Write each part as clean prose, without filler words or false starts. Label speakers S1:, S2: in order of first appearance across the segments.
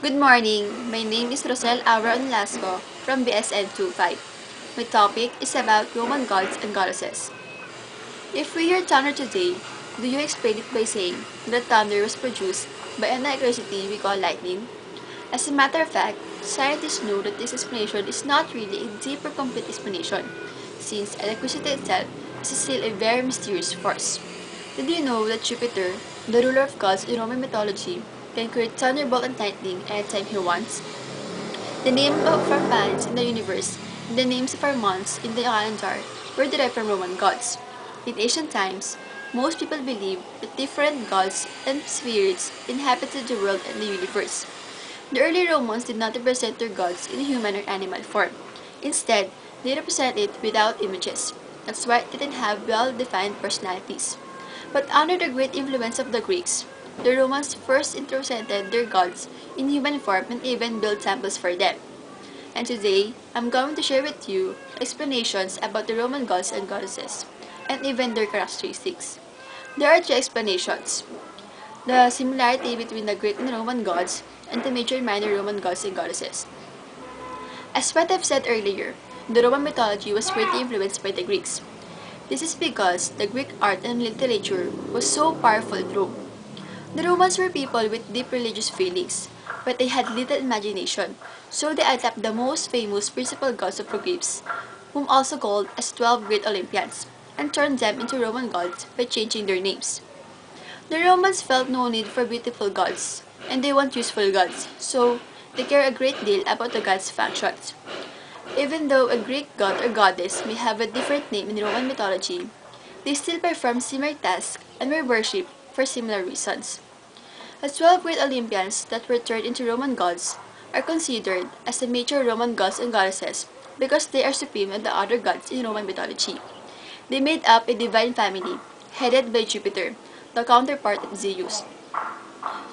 S1: Good morning. My name is Rocelle Aora Nolasco from BSN 25. My topic is about Roman gods and goddesses. If we hear thunder today, do you explain it by saying that thunder was produced by an electricity we call lightning? As a matter of fact, scientists know that this explanation is not really a deep or complete explanation, since electricity itself is still a very mysterious force. Did you know that Jupiter, the ruler of gods in Roman mythology, can create thunderbolt and lightning anytime he wants? The name of our planets in the universe and the names of our months in the calendar were derived from Roman gods. In ancient times, most people believed that different gods and spirits inhabited the world and the universe. The early Romans did not represent their gods in human or animal form. Instead, they represented it without images. That's why it didn't have well-defined personalities. But under the great influence of the Greeks, the Romans first represented their gods in human form and even built temples for them. And today, I'm going to share with you explanations about the Roman gods and goddesses, and even their characteristics. There are three explanations: the similarity between the Greek and Roman gods, and the major and minor Roman gods and goddesses. As what I've said earlier, the Roman mythology was greatly influenced by the Greeks. This is because the Greek art and literature was so powerful in Rome. The Romans were people with deep religious feelings, but they had little imagination, so they adapted the most famous principal gods of the Greeks, whom also called as 12 great Olympians, and turned them into Roman gods by changing their names. The Romans felt no need for beautiful gods, and they want useful gods, so they care a great deal about the gods' functions. Even though a Greek god or goddess may have a different name in Roman mythology, they still perform similar tasks and were worshipped for similar reasons. The 12 great Olympians that were turned into Roman gods are considered as the major Roman gods and goddesses because they are supreme than the other gods in Roman mythology. They made up a divine family, headed by Jupiter, the counterpart of Zeus.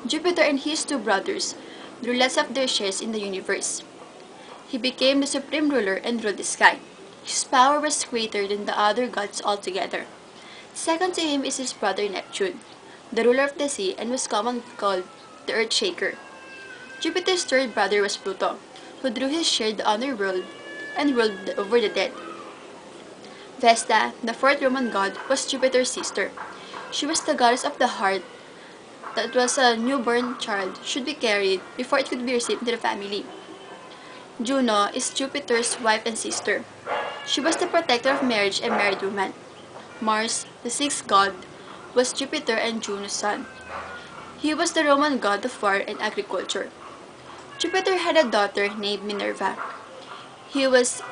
S1: Jupiter and his two brothers drew lots of their shares in the universe. He became the supreme ruler and ruled the sky. His power was greater than the other gods altogether. Second to him is his brother Neptune, the ruler of the sea and was commonly called the Earth Shaker. Jupiter's third brother was Pluto, who drew his share the underworld and ruled over the dead. Vesta, the fourth Roman god, was Jupiter's sister. She was the goddess of the heart that was a newborn child should be carried before it could be received into the family. Juno is Jupiter's wife and sister. She was the protector of marriage and married women. Mars, the sixth god, was Jupiter and Juno's son. He was the Roman god of war and agriculture. Jupiter had a daughter named Minerva. She was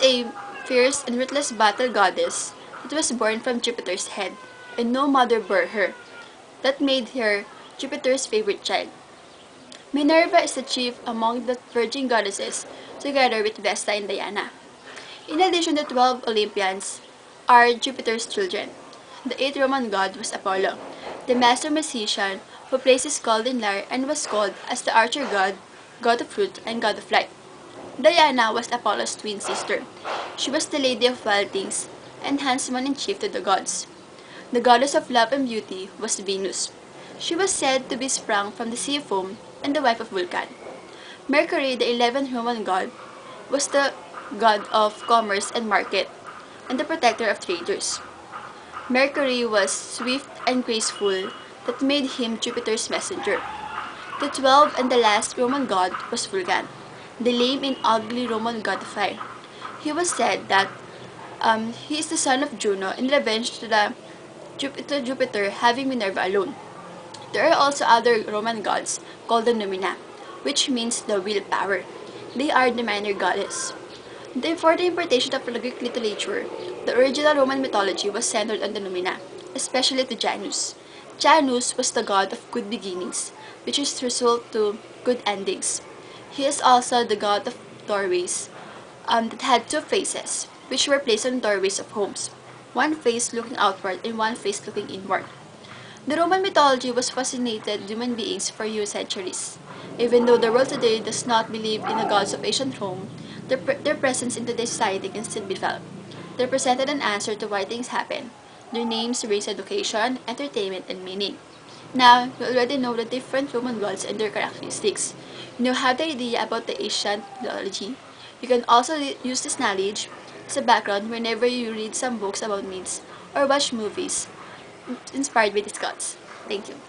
S1: a fierce and ruthless battle goddess that was born from Jupiter's head, and no mother bore her. That made her Jupiter's favorite child. Minerva is the chief among the virgin goddesses, together with Vesta and Diana. In addition, the 12 Olympians are Jupiter's children. The eighth Roman god was Apollo, the master musician who plays his golden lyre and was called as the archer god, god of fruit, and god of light. Diana was Apollo's twin sister. She was the lady of wild things and huntsman-in-chief to the gods. The goddess of love and beauty was Venus. She was said to be sprung from the sea foam and the wife of Vulcan. Mercury, the 11th Roman god, was the god of commerce and market, and the protector of traders. Mercury was swift and graceful, that made him Jupiter's messenger. The 12th and the last Roman god was Vulcan, the lame and ugly Roman god of fire. He was said that he is the son of Juno in revenge to Jupiter having Minerva alone. There are also other Roman gods called the Numina, which means the willpower. They are the minor goddess. For the interpretation of the Greek literature, the original Roman mythology was centered on the Numina, especially to Janus. Janus was the god of good beginnings, which is the result to good endings. He is also the god of doorways that had two faces, which were placed on doorways of homes, one face looking outward and one face looking inward. The Roman mythology was fascinated human beings for years centuries. Even though the world today does not believe in the gods of ancient Rome, their presence in today's society can still be felt. They presented an answer to why things happen. Their names raise education, entertainment, and meaning. Now, you already know the different Roman gods and their characteristics. You now have the idea about the ancient mythology. You can also use this knowledge as a background whenever you read some books about myths or watch movies inspired by these gods. Thank you.